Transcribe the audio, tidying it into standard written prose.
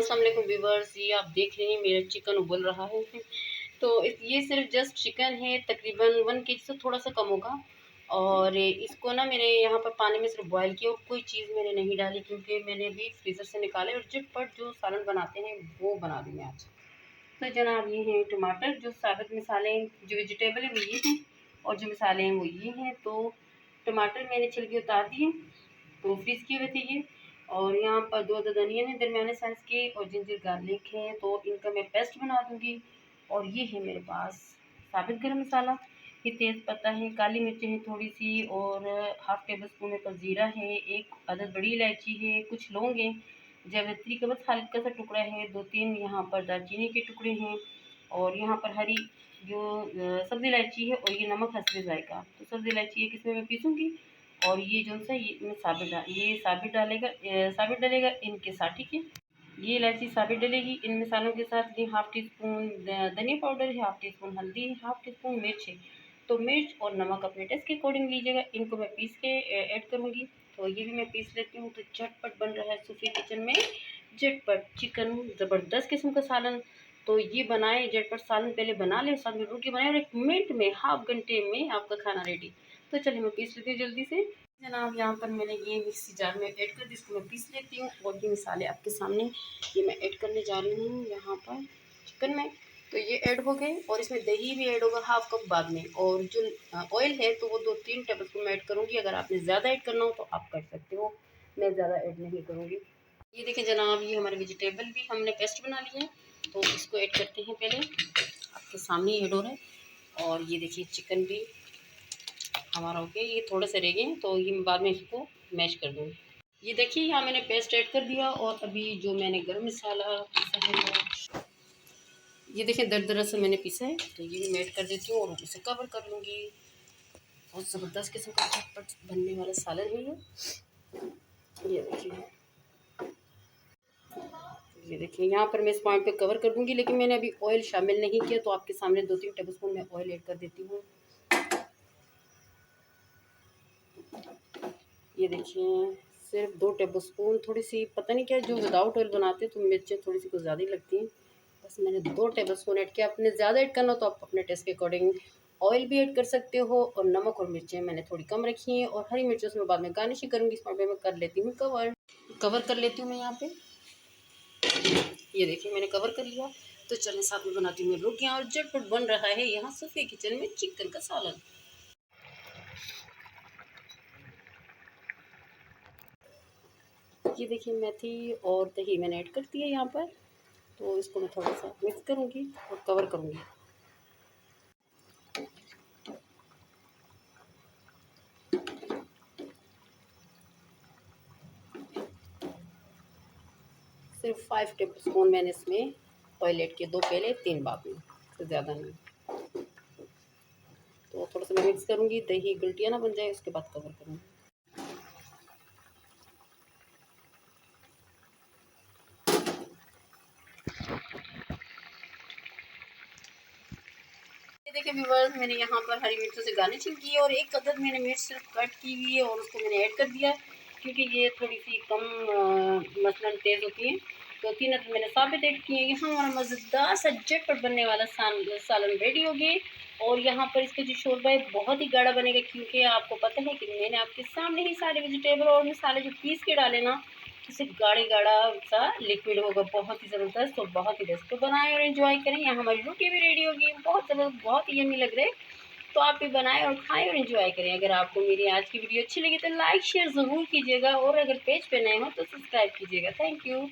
अस्सलाम वालेकुम व्यूअर्स, ये आप देख रहे हैं मेरा चिकन उबल रहा है। तो ये सिर्फ जस्ट चिकन है, तकरीबन 1 केजी से थोड़ा सा कम होगा। और इसको ना मैंने यहाँ पर पानी में सिर्फ बॉयल किया और कोई चीज़ मैंने नहीं डाली, क्योंकि मैंने अभी फ्रीज़र से निकाले और झटपट जो सालन बनाते हैं वो बना दूँ मैं आज। तो जनाब ये हैं टमाटर, जो साबित मसाले जो वेजिटेबल है वो ये हैं और जो मसाले हैं वो ये हैं। तो टमाटर मैंने छिलके उतार दिए, तो फ्रीज़ किए हुए थे ये। और यहाँ पर 2 अदद अनियन है दरमियाने साइज़ के, और जिंजर गार्लिक है, तो इनका मैं पेस्ट बना दूँगी। और ये है मेरे पास साबित गरम मसाला, ये तेज़ पत्ता है, काली मिर्चें हैं थोड़ी-सी, और हाफ़ टेबल स्पून मेरे पास ज़ीरा है, 1 अदद बड़ी इलायची है, कुछ लौंग हैं, जावित्री का बस हल्का सा टुकड़ा है, 2-3 यहाँ पर दालचीनी के टुकड़े हैं, और यहाँ पर हरी जो सब्ज़ी इलायची है, और ये नमक हस्बे ज़ायक़ा। तो सब्ज़ी इलायची एक इसमें मैं पीसूँगी, और ये जो सा ये मैं साबित डलेगा इनके साथ, ठीक है। ये इलायची साबित डलेगी इन मसालों के साथ। ये हाफ़ टी स्पून धनिया पाउडर है, हाफ़ टी स्पून हल्दी है, हाफ़ टी स्पून मिर्च है। तो मिर्च और नमक अपने टेस्ट के अकॉर्डिंग लीजिएगा। इनको मैं पीस के ऐड करूँगी। तो ये भी मैं पीस लेती हूँ। तो झटपट बन रहा है सूफी किचन में झटपट चिकन, ज़बरदस्त किस्म का सालन। तो ये बनाएं झटपट सालन, पहले बना लें, साथ में रोटी बनाएं, और 1 मिनट में, हाफ़ घंटे में आपका खाना रेडी। तो चलिए मैं पीस लेती हूँ जल्दी से। जनाब यहाँ पर मैंने ये मिक्सी जार में ऐड कर दी, इसको मैं पीस लेती हूँ। और ये मसाले आपके सामने ये मैं ऐड करने जा रही हूँ यहाँ पर चिकन में। तो ये ऐड हो गए, और इसमें दही भी ऐड होगा हाफ़ कप बाद में। और जो ऑयल है तो वो 2-3 टेबल स्पून मैं ऐड करूँगी। अगर आपने ज़्यादा ऐड करना हो तो आप कर सकते हो, मैं ज़्यादा ऐड नहीं करूँगी। ये देखिए जनाब, ये हमारे वेजिटेबल भी हमने पेस्ट बना लिया है, तो इसको ऐड करते हैं। पहले आपके सामने ऐड हो रहा है। और ये देखिए चिकन भी हमारा हो गया, ये थोड़े से रह गए, तो ये मैं बाद में इसको मैश कर दूँगी। ये देखिए यहाँ मैंने पेस्ट ऐड कर दिया, और अभी जो मैंने गरम मसाला पीसा है वो ये देखिए दरदरा से मैंने पीसा है, तो ये भी मैं ऐड कर देती हूँ और इसे कवर कर लूँगी। बहुत ज़बरदस्त किस्म का झटपट बनने वाला सालन है ये देखिए। ये देखिए यहाँ पर मैं इस पॉइंट पे कवर कर दूँगी, लेकिन मैंने अभी ऑयल शामिल नहीं किया, तो आपके सामने 2-3 टेबल स्पून मैं ऑयल ऐड कर देती हूँ। ये देखिए सिर्फ 2 टेबल स्पून, थोड़ी-सी पता नहीं क्या जो विदाउट ऑयल बनाते हैं तो मिर्चें थोड़ी-सी कुछ ज़्यादा ही लगती हैं। बस मैंने 2 टेबल स्पून ऐड किया। आपने ज़्यादा ऐड करना हो तो आप अपने टेस्ट के अकॉर्डिंग ऑयल भी ऐड कर सकते हो। और नमक और मिर्चें मैंने थोड़ी कम रखी हैं, और हरी मिर्चों से मैं बाद में गार्निश ही करूँगी। इस पॉइंट पे मैं कर लेती हूँ कवर कर लेती हूँ मैं यहाँ पे। ये देखिए मैंने कवर कर लिया। तो चलें साथ में बनाती हूँ मैं रोटियाँ, और झटपट बन रहा है यहाँ सूफी किचन में चिकन का सालन। ये देखिए मेथी और दही मैंने ऐड कर दी है यहाँ पर। तो इसको मैं थोड़ा-सा मिक्स करूँगी और कवर करूँगी। सिर्फ 5 टेबल स्पून मैंने इसमें ऑयल ऐड किए, 2 पहले 3 बाद में, इससे ज़्यादा नहीं। तो थोड़ा-सा मैं मिक्स करूँगी, दही गलटियाँ ना बन जाए, उसके बाद कवर करूँगी। ये देखिए व्यूअर्स, मैंने यहाँ पर हरी मिर्चों से गार्निशिंग की है, और 1 अदद मैंने मिर्च सिर्फ कट की हुई है और उसको मैंने ऐड कर दिया, क्योंकि ये थोड़ी-सी कम मसलन तेज़ होती है। तो 3 अदद मैंने साबित ऐड किए हैं। यहाँ हमारा मज़ेदार सा झटपट बनने वाला सालन रेडी हो गए। और यहाँ पर इसका जो शोरबा है बहुत ही गाढ़ा बनेगा, क्योंकि आपको पता है कि मैंने आपके सामने ही सारे वेजिटेबल और मसाले जो पीस के डाले ना, उससे गाढ़ा सा लिक्विड होगा, बहुत ही ज़बरदस्त और बहुत ही बेस्ट। तो बनाएं और एंजॉय करें। यहाँ हमारी रोटी भी रेडी होगी, बहुत ज़बरदस्त, बहुत ही यम्मी लग रहे हैं। तो आप भी बनाएं और खाएं और एंजॉय करें। अगर आपको मेरी आज की वीडियो अच्छी लगी तो लाइक शेयर ज़रूर कीजिएगा, और अगर पेज पे नए हो तो सब्सक्राइब कीजिएगा। Thank you.